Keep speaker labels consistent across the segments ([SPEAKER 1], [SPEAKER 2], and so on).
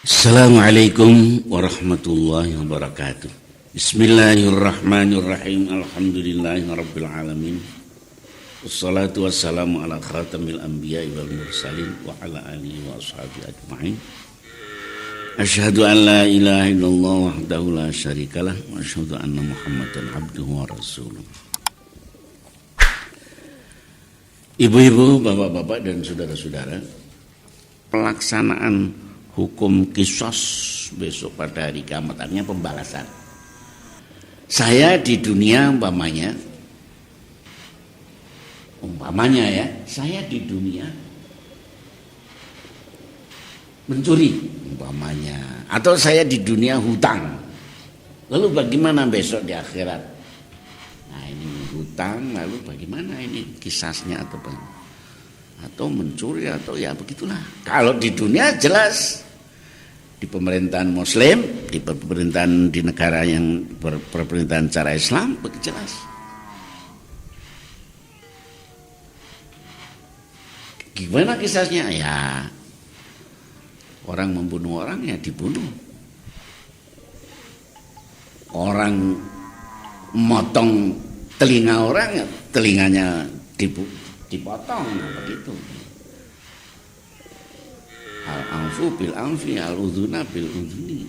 [SPEAKER 1] Assalamualaikum warahmatullahi wabarakatuh. Bismillahirrahmanirrahim. Alhamdulillahirabbil alamin. Wassalatu wassalamu ala khatamil anbiya'i wal mursalin wa ala alihi wa ashabihi ajma'in. Asyhadu an la ilaha illallah wahdahu la syarikalah wa asyhadu anna Muhammadan abduhu wa rasuluh. Ibu-ibu, bapak-bapak dan saudara-saudara, pelaksanaan hukum kisos besok pada hari kiamat, artinya pembalasan. Saya di dunia umpamanya ya, saya di dunia mencuri umpamanya, atau saya di dunia hutang. Lalu bagaimana besok di akhirat? Nah, ini hutang, lalu bagaimana ini kisasnya atau mencuri atau ya begitulah. Kalau di dunia jelas, di pemerintahan Muslim, di pemerintahan di negara yang berpemerintahan cara Islam, begitu jelas. Gimana kisahnya? Ya, orang membunuh orang ya dibunuh. Orang motong telinga orang ya telinganya dipotong, begitu. Al-anfu bil anfi, al-udhuna bil udhuni,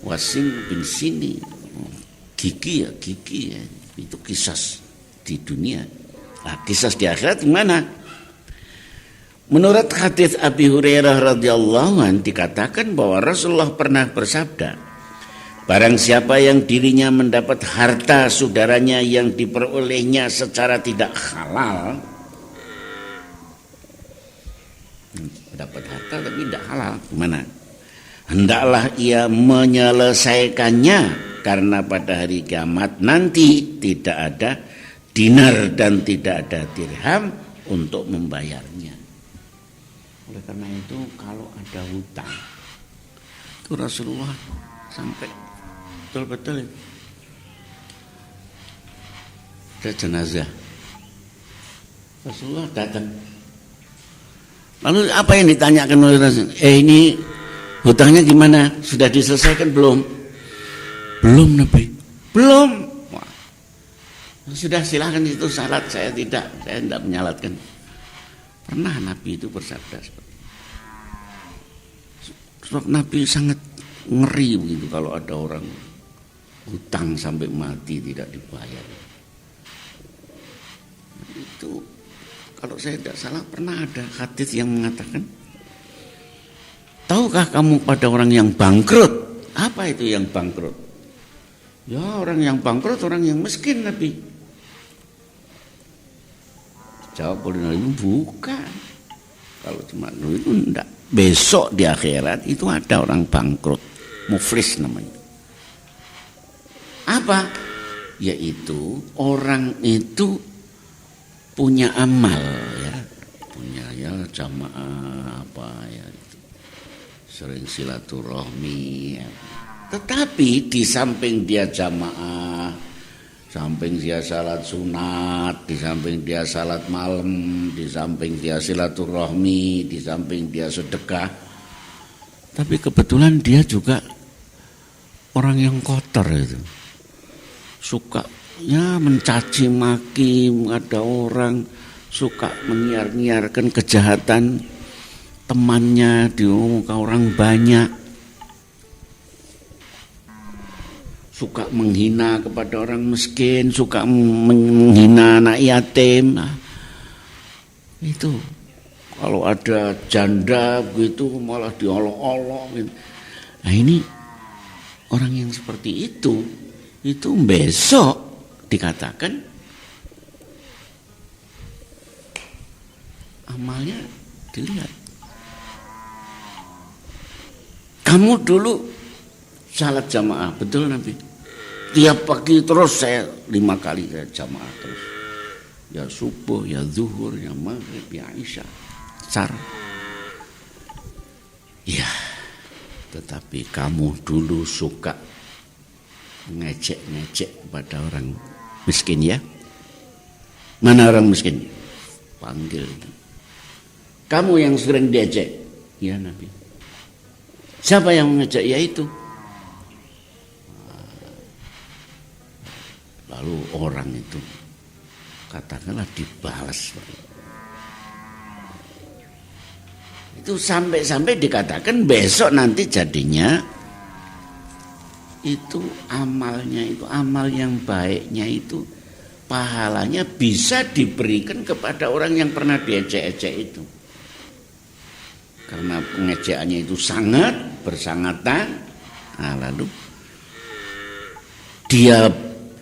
[SPEAKER 1] wasin bin sini, gigi ya, itu kisah di dunia. Nah, kisah di akhirat gimana? Menurut hadis Abi Hurairah radhiyallahu anhu dikatakan bahwa Rasulullah pernah bersabda, barang siapa yang dirinya mendapat harta saudaranya yang diperolehnya secara tidak halal, dapat harta tapi tidak halal, gimana? Hendaklah ia menyelesaikannya, karena pada hari kiamat nanti tidak ada dinar dan tidak ada dirham untuk membayarnya. Oleh karena itu kalau ada hutang, itu Rasulullah sampai betul-betul ada jenazah, Rasulullah datang. Lalu apa yang ditanyakan oleh Rasulullah? Ini hutangnya gimana? Sudah diselesaikan belum? Belum, Nabi. Belum. Wah. Sudah, silahkan itu salat, saya tidak menyalatkan. Pernah Nabi itu bersabda seperti itu. Sebab Nabi sangat ngeri begitu kalau ada orang hutang sampai mati tidak dibayar. Itu kalau saya tidak salah pernah ada hadis yang mengatakan, tahukah kamu pada orang yang bangkrut? Apa itu yang bangkrut? Ya, orang yang bangkrut orang yang miskin, Nabi. Jawab oleh Nabi, bukan. Kalau cuma itu enggak. Besok di akhirat itu ada orang bangkrut, muflis namanya. Apa? Yaitu orang itu punya amal ya, punya ya jamaah apa ya, sering silaturahmi ya. Tetapi di samping dia jamaah, samping dia salat sunat, di samping dia salat malam, di samping dia silaturahmi, di samping dia sedekah, tapi kebetulan dia juga orang yang kotor itu, suka ya mencaci maki, ada orang suka menyiar-nyiarkan kejahatan temannya di muka orang banyak, suka menghina kepada orang miskin, suka menghina anak yatim. Nah, itu kalau ada janda begitu malah diolok-olok gitu. Nah, ini orang yang seperti itu besok dikatakan amalnya dilihat. Kamu dulu salat jamaah, betul Nabi? Tiap pagi terus saya 5 kali saya jamaah terus. Ya subuh, ya zuhur, ya maghrib, ya isya, asar. Ya, tetapi kamu dulu suka ngecek pada orang miskin ya. Mana orang miskin? Panggil. Kamu yang sering diejek. Ya Nabi. Siapa yang mengajak? Ya itu. Lalu orang itu katakanlah dibalas. Itu sampai dikatakan besok nanti jadinya itu amalnya itu amal yang baiknya itu pahalanya bisa diberikan kepada orang yang pernah diejek-ejek itu. Karena pengejaannya itu sangat bersangatan, nah, lalu dia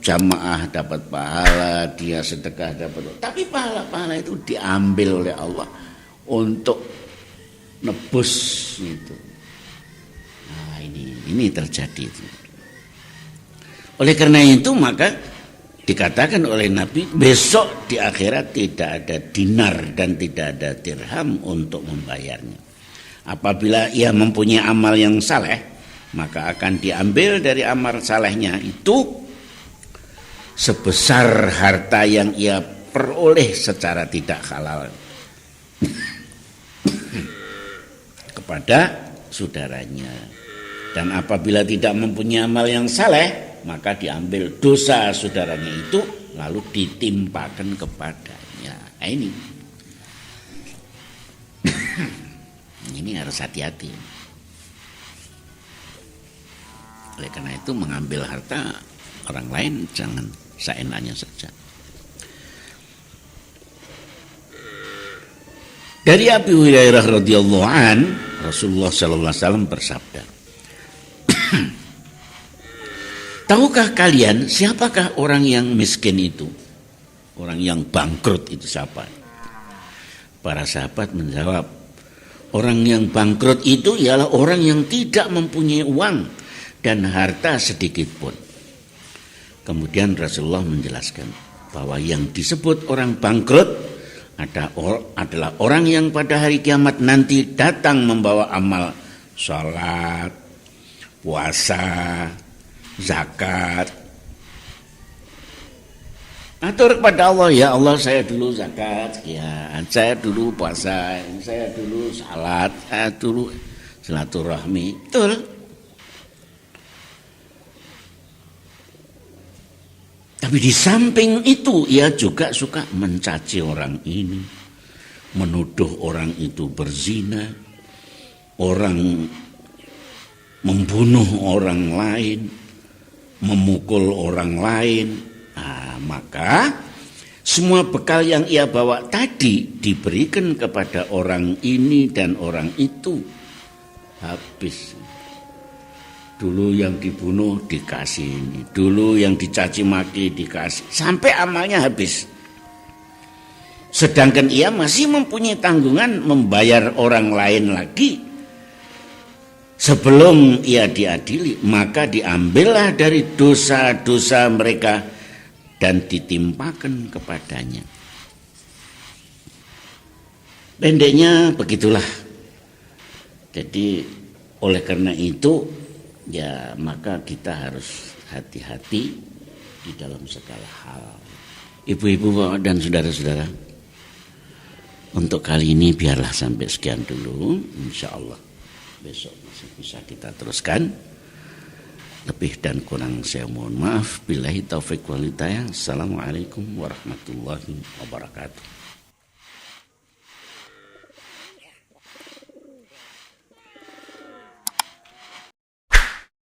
[SPEAKER 1] jamaah dapat pahala, dia sedekah dapat, tapi pahala-pahala itu diambil oleh Allah untuk nebus itu. Nah, ini terjadi itu. Oleh karena itu maka dikatakan oleh Nabi besok di akhirat tidak ada dinar dan tidak ada dirham untuk membayarnya. Apabila ia mempunyai amal yang saleh, maka akan diambil dari amal salehnya itu sebesar harta yang ia peroleh secara tidak halal kepada saudaranya. Dan apabila tidak mempunyai amal yang saleh, maka diambil dosa saudaranya itu lalu ditimpakan kepadanya. Nah, ini harus hati-hati. Oleh karena itu mengambil harta orang lain jangan seenaknya saja. Dari Abi Hurairah radhiyallahu an, Rasulullah sallallahu alaihi wasallam bersabda, tahukah kalian siapakah orang yang miskin itu? Orang yang bangkrut itu siapa? Para sahabat menjawab, orang yang bangkrut itu ialah orang yang tidak mempunyai uang dan harta sedikit pun. Kemudian Rasulullah menjelaskan bahwa yang disebut orang bangkrut adalah orang yang pada hari kiamat nanti datang membawa amal salat, puasa, zakat. Atur kepada Allah, ya Allah saya dulu zakat sekian, saya dulu puasa, saya dulu salat, saya dulu silaturahmi. Betul. Tapi di samping itu ia juga suka mencaci orang ini, menuduh orang itu berzina, orang membunuh orang lain, memukul orang lain. Nah, maka semua bekal yang ia bawa tadi diberikan kepada orang ini dan orang itu habis. Dulu yang dibunuh dikasih ini, dulu yang dicaci maki dikasih, sampai amalnya habis. Sedangkan ia masih mempunyai tanggungan membayar orang lain lagi. Sebelum ia diadili, maka diambillah dari dosa-dosa mereka dan ditimpakan kepadanya. Pendeknya begitulah. Jadi oleh karena itu ya maka kita harus hati-hati di dalam segala hal. Ibu-ibu dan saudara-saudara, untuk kali ini biarlah sampai sekian dulu. Insya Allah besok masih bisa kita teruskan. Lebih dan kurang saya mohon maaf. Billahi taufiq wal hidayah. Assalamualaikum warahmatullahi wabarakatuh.